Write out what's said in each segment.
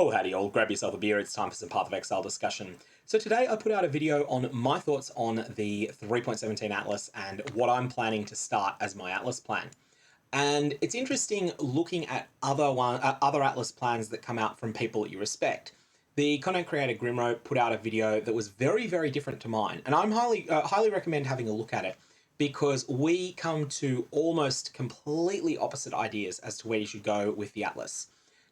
Oh, howdy all, grab yourself a beer, it's time for some Path of Exile discussion. So today I put out a video on my thoughts on the 3.17 Atlas and what I'm planning to start as my Atlas plan. And it's interesting looking at other Atlas plans that come out from people that you respect. The content creator Grimro put out a video that was very, very different to mine, and I'm highly recommend having a look at it because we come to almost completely opposite ideas as to where you should go with the Atlas.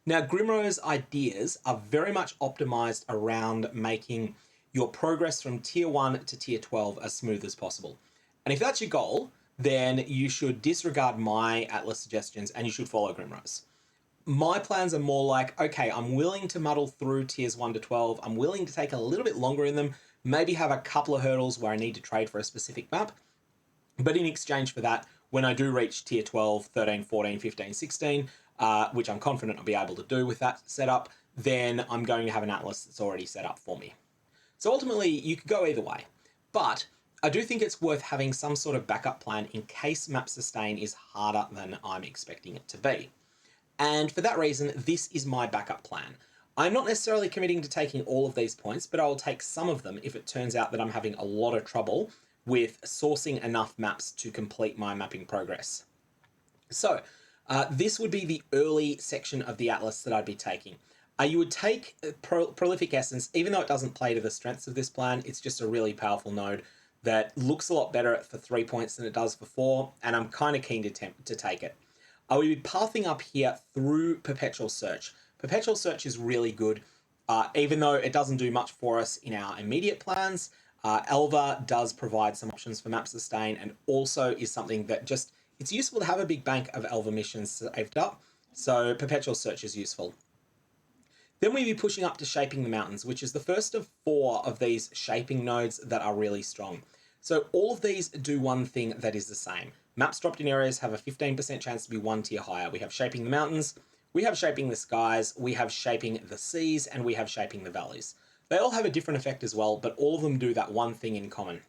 Now, Grimro's ideas are very much optimized around making your progress from tier 1 to tier 12 as smooth as possible. And if that's your goal, then you should disregard my Atlas suggestions and you should follow Grimro's. My plans are more like, okay, I'm willing to muddle through tiers 1 to 12. I'm willing to take a little bit longer in them, maybe have a couple of hurdles where I need to trade for a specific map. But in exchange for that, when I do reach tier 12, 13, 14, 15, 16, which I'm confident I'll be able to do with that setup, then I'm going to have an Atlas that's already set up for me. So ultimately, you could go either way. But I do think it's worth having some sort of backup plan in case map sustain is harder than I'm expecting it to be. And for that reason, this is my backup plan. I'm not necessarily committing to taking all of these points, but I'll take some of them if it turns out that I'm having a lot of trouble with sourcing enough maps to complete my mapping progress. So this would be the early section of the Atlas that I'd be taking. You would take Prolific Essence, even though it doesn't play to the strengths of this plan, it's just a really powerful node that looks a lot better for 3 points than it does for 4, and I'm kind of keen to take it. I will be pathing up here through Perpetual Search. Perpetual Search is really good, even though it doesn't do much for us in our immediate plans. Elva does provide some options for map sustain and also is something that just, it's useful to have a big bank of Elva missions saved up, so Perpetual Search is useful. Then we'll be pushing up to Shaping the Mountains, which is the first of 4 of these shaping nodes that are really strong. So all of these do one thing that is the same. Maps dropped in areas have a 15% chance to be 1 tier higher. We have Shaping the Mountains, we have Shaping the Skies, we have Shaping the Seas, and we have Shaping the Valleys. They all have a different effect as well, but all of them do that one thing in common.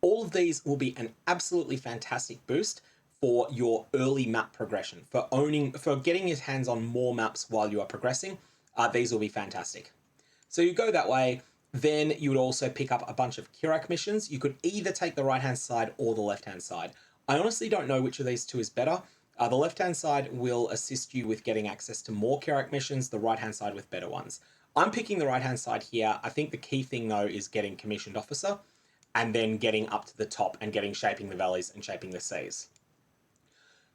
All of these will be an absolutely fantastic boost for your early map progression, for getting your hands on more maps while you are progressing. These will be fantastic. So you go that way, then you would also pick up a bunch of Kirak missions. You could either take the right-hand side or the left-hand side. I honestly don't know which of these two is better. The left-hand side will assist you with getting access to more Kirak missions, the right-hand side with better ones. I'm picking the right-hand side here. I think the key thing, though, is getting Commissioned Officer and then getting up to the top and getting Shaping the Valleys and Shaping the Seas.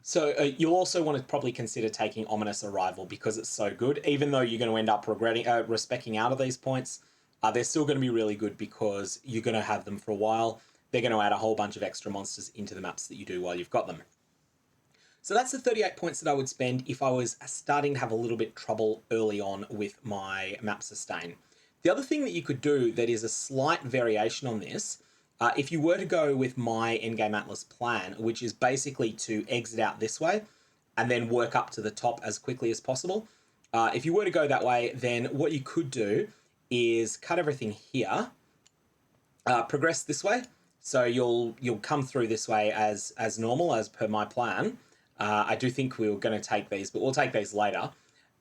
So you'll also want to probably consider taking Ominous Arrival because it's so good. Even though you're going to end up respecing out of these points, they're still going to be really good because you're going to have them for a while. They're going to add a whole bunch of extra monsters into the maps that you do while you've got them. So that's the 38 points that I would spend if I was starting to have a little bit trouble early on with my map sustain. The other thing that you could do that is a slight variation on this, if you were to go with my Endgame Atlas plan, which is basically to exit out this way and then work up to the top as quickly as possible. If you were to go that way, then what you could do is cut everything here, progress this way. So you'll come through this way as normal, as per my plan. I do think we were going to take these, but we'll take these later.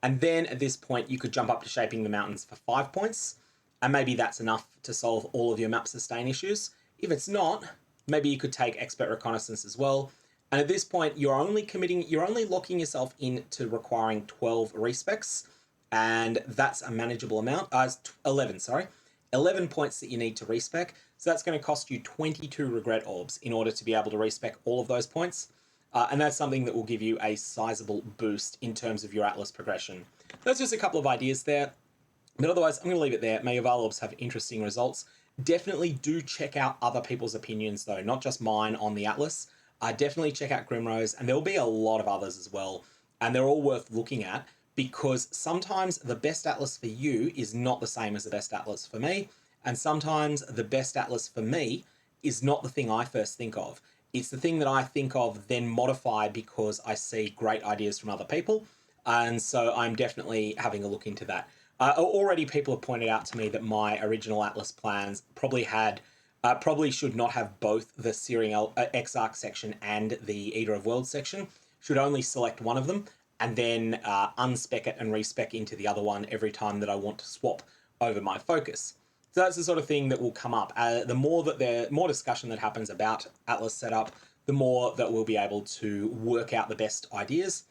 And then at this point, you could jump up to Shaping the Mountains for 5 points. And maybe that's enough to solve all of your map sustain issues. If it's not, maybe you could take Expert Reconnaissance as well. And at this point, you're only locking yourself into requiring 12 respecs. And that's a manageable amount. 11, sorry. 11 points that you need to respec. So that's going to cost you 22 Regret Orbs in order to be able to respec all of those points. And that's something that will give you a sizable boost in terms of your Atlas progression. That's just a couple of ideas there. But otherwise, I'm going to leave it there. May your Val Orbs have interesting results. Definitely do check out other people's opinions, though, not just mine on the Atlas. Definitely check out Grimro's, and there will be a lot of others as well. And they're all worth looking at because sometimes the best Atlas for you is not the same as the best Atlas for me. And sometimes the best Atlas for me is not the thing I first think of. It's the thing that I think of, then modify because I see great ideas from other people. And so I'm definitely having a look into that. Already people have pointed out to me that my original Atlas plans probably should not have both the Searing Exarch section and the Eater of Worlds section. Should only select one of them. and then unspec it and respec into the other one every time that I want to swap over my focus. So that's the sort of thing that will come up. The more discussion that happens about Atlas setup, the more that we'll be able to work out the best ideas.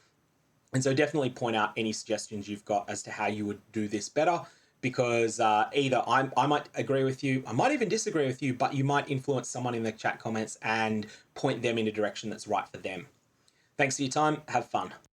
And so definitely point out any suggestions you've got as to how you would do this better, because either I might agree with you, I might even disagree with you, but you might influence someone in the chat comments and point them in a direction that's right for them. Thanks for your time. Have fun.